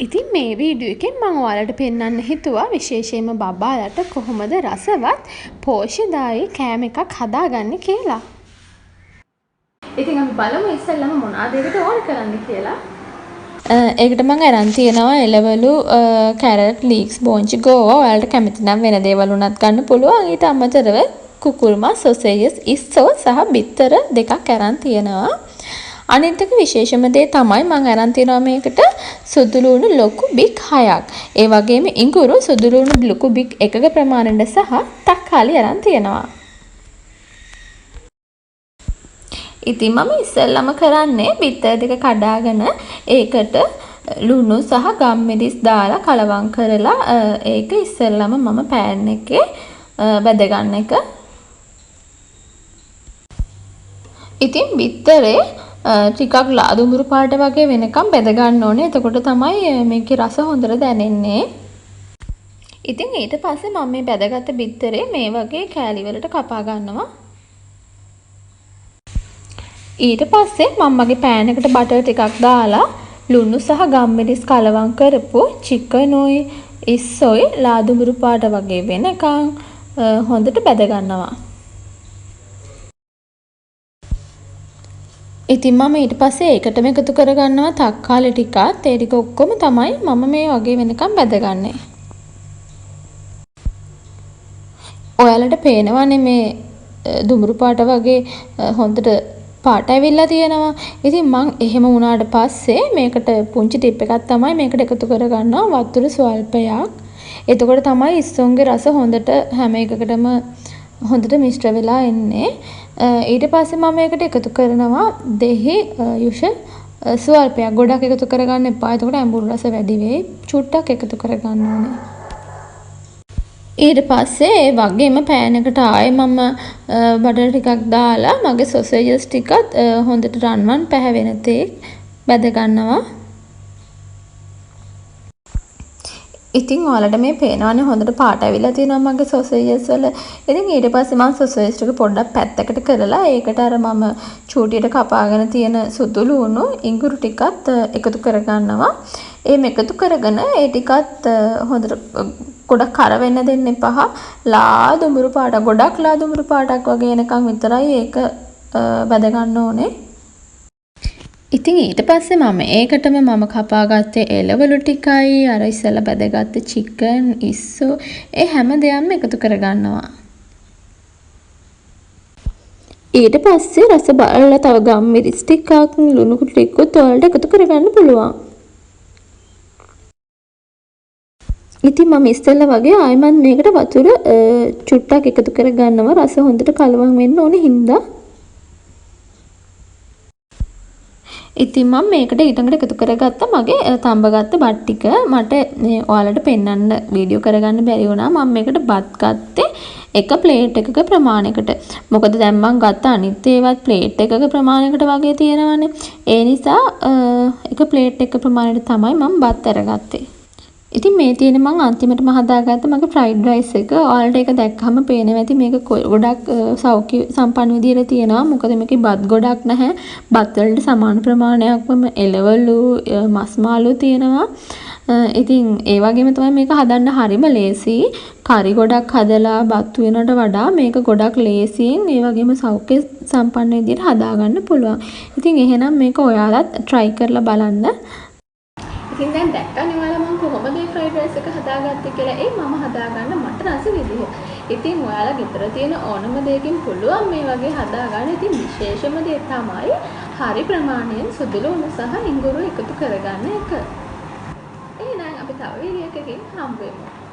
ඉතින් මේ වීඩියෝ එකෙන් මම ඔයාලට පෙන්වන්න හිතුවා විශේෂයෙන්ම බබාලට කොහොමද රසවත් පෝෂ්‍යදායී කෑම එකක් හදාගන්නේ කියලා. ඉතින් අපි බලමු ඉස්සෙල්ලාම මොනවද ඒකට ඕන කරන්න කියලා. ඒකට මම අරන් තියනවා එළවලු, කැරට්, ලීක්ස්, බෝංචි, ගෝවා. ඔයාලට කැමති නම් වෙන දේවල් උනත් ගන්න පුළුවන්. ඊට අමතරව කුකුල් මස්, සොසේජස්, ඉස්සෝ සහ බිත්තර දෙකක් අරන් තියනවා. අනිත් එක විශේෂම දේ තමයි මම අරන් තියනවා මේකට සුදු ලුණු ලොකු බික් 6ක්. ඒ වගේම ඉඟුරු සුදු ලුණු ලොකු බික් 1ක ප්‍රමාණයට සහ තක්කාලි අරන් තියනවා. ඉතින් මම ඉස්සෙල්ලාම කරන්නේ බිත්තර දෙක කඩාගෙන ඒකට ලුණු සහ ගම්මිරිස් දාලා කලවම් කරලා ඒක ඉස්සෙල්ලාම මම පෑන් එකේ බැද ගන්න එක. ඉතින් බිත්තරේ ටිකක් ලාදුඹුරු පාට වගේ වෙනකම් බෙද ගන්න ඕනේ. එතකොට තමයි මේකේ රස හොඳට දැනෙන්නේ. ඉතින් ඊට පස්සේ මම මේ බෙදගත්ත බිත්තරේ මේ වගේ කෑලි වලට කපා ගන්නවා. ඊට පස්සේ මම මගේ පෑන් එකට බටර් ටිකක් දාලා ලුණු සහ ගම්මිරිස් කලවම් කරපු චිකනුයි ඉස්සොයි ලාදුඹුරු පාට වගේ වෙනකම් හොඳට බෙද ගන්නවා. ඉතින් මම ඊට පස්සේ ඒකටම එකතු කරගන්නවා තක්කාලි ටිකත්. ඒ ටික ඔක්කොම තමයි මම මේ වගේ වෙනකම් බැදගන්නේ. ඔයාලට පේනවනේ මේ දුඹුරු පාට වගේ හොඳට පාට ඇවිල්ලා තියෙනවා. ඉතින් මම එහෙම වුණාට පස්සේ මේකට පුංචි ටිප් එකක් තමයි මේකට එකතු කරගන්නවා වතුර ස්වල්පයක්. එතකොට තමයි ඉස්සොන්ගේ රස හොඳට හැම එකකටම හොඳට මිශ්‍ර වෙලා එන්නේ. ඊට පස්සේ මම මේකට එකතු කරනවා දෙහි යුෂ ස්වල්පයක්. ගොඩක් එකතු කරගන්න එපා. එතකොට ඇඹුල් රස වැඩි වෙයි. චුට්ටක් එකතු කරගන්න ඕනේ. ඊට පස්සේ ඒ වගේම පෑන් එකට ආයේ මම බටර් ටිකක් දාලා මගේ සොසේජස් ටිකත් හොඳට රන්වන් පැහැවෙන තෙක් බැද ගන්නවා. ඉතින් ඔයාලට මේ පේනවනේ හොඳට පාට ඇවිල්ලා තියෙනවා මගේ සොසේජස් වල. ඉතින් ඊට පස්සේ මම සොසේජස් ටික පොඩ්ඩක් පැත්තකට කරලා ඒකට අර මම චූටියට කපාගෙන තියෙන සුදු ලුණු ඉඟුරු ටිකත් එකතු කරගන්නවා. එහෙම එකතු කරගෙන ඒ ටිකත් හොඳට ගොඩක් කර වෙන්න දෙන්න එපා. ලාදුඹුරු පාට ගොඩක් ලාදුඹුරු පාටක් වගේ එනකන් විතරයි ඒක බැද ගන්න ඕනේ. ඉතින් ඊට පස්සේ මම ඒකටම මම කපාගත්තේ එළවලු ටිකයි අර ඉස්සෙල්ලා බැදගත්ත චිකන් ඉස්සෝ ඒ හැම දෙයක්ම එකතු කරගන්නවා. ඊට පස්සේ රස බලලා තව ගම්මිරිස් ටිකක් ලුණු ටිකකුත් ඔයාලට එකතු කරගන්න පුළුවන්. ඉතින් මම ඉස්සෙල්ලා වගේ ආයෙමත් මේකට වතුර චුට්ටක් එකතු කරගන්නවා රස හොඳට කලවම් වෙන්න ඕනේ හින්දා. ඉතින් මම මේකට ඊටඟට එකතු කරගත්ත මගේ තඹගත්ත බත් ටික. මට ඔයාලට පෙන්වන්න වීඩියෝ කරගන්න බැරි වුණා. මම මේකට බත් ගත්තේ එක ප්ලේට් එකක ප්‍රමාණයකට. මොකද දැන් මම ගත්ත අනිත් ඒවත් ප්ලේට් එකක ප්‍රමාණයකට වගේ තියෙනවානේ. ඒ නිසා එක ප්ලේට් එක ප්‍රමාණයට තමයි මම බත් අරගත්තේ. ඉතින් මේ තියෙන මම අන්තිමටම හදාගත්ත මගේ ෆ්‍රයිඩ් රයිස් එක. ඔයාලට ඒක දැක්කම පේනවා ඇති මේක ගොඩක් සෞඛ්‍ය සම්පන්න විදියට තියෙනවා. මොකද මේකේ බත් ගොඩක් නැහැ. බත් වලට සමාන ප්‍රමාණයක්ම එළවලු, මස් මාළු තියෙනවා. ඉතින් ඒ වගේම තමයි මේක හදන්න හරිම ලේසි. කරි ගොඩක් හදලා බත් වෙනට වඩා මේක ගොඩක් ලේසියෙන් ඒ වගේම සෞඛ්‍ය සම්පන්න විදියට හදාගන්න පුළුවන්. ඉතින් එහෙනම් මේක ඔයාලත් try කරලා බලන්න. ඉතින් දැන් දැක්කනේ ඔයාලා මම කොහොමද මේ ෆ්‍රයිඩ් රයිස් එක හදාගත්තේ කියලා. ඒ මම හදාගන්න මට රස විදිහ. ඉතින් ඔයාලා ගෙදර තියෙන ඕනම දෙයකින් පුළුවන් මේ වගේ හදාගන්න. ඉතින් විශේෂම දේ තමයි හරි ප්‍රමාණයෙන් සුදු ලුණු සහ ඉඟුරු එකතු කරගන්න එක. එහෙනම් අපි තව වීඩියෝ එකකින් හම්බ වෙමු.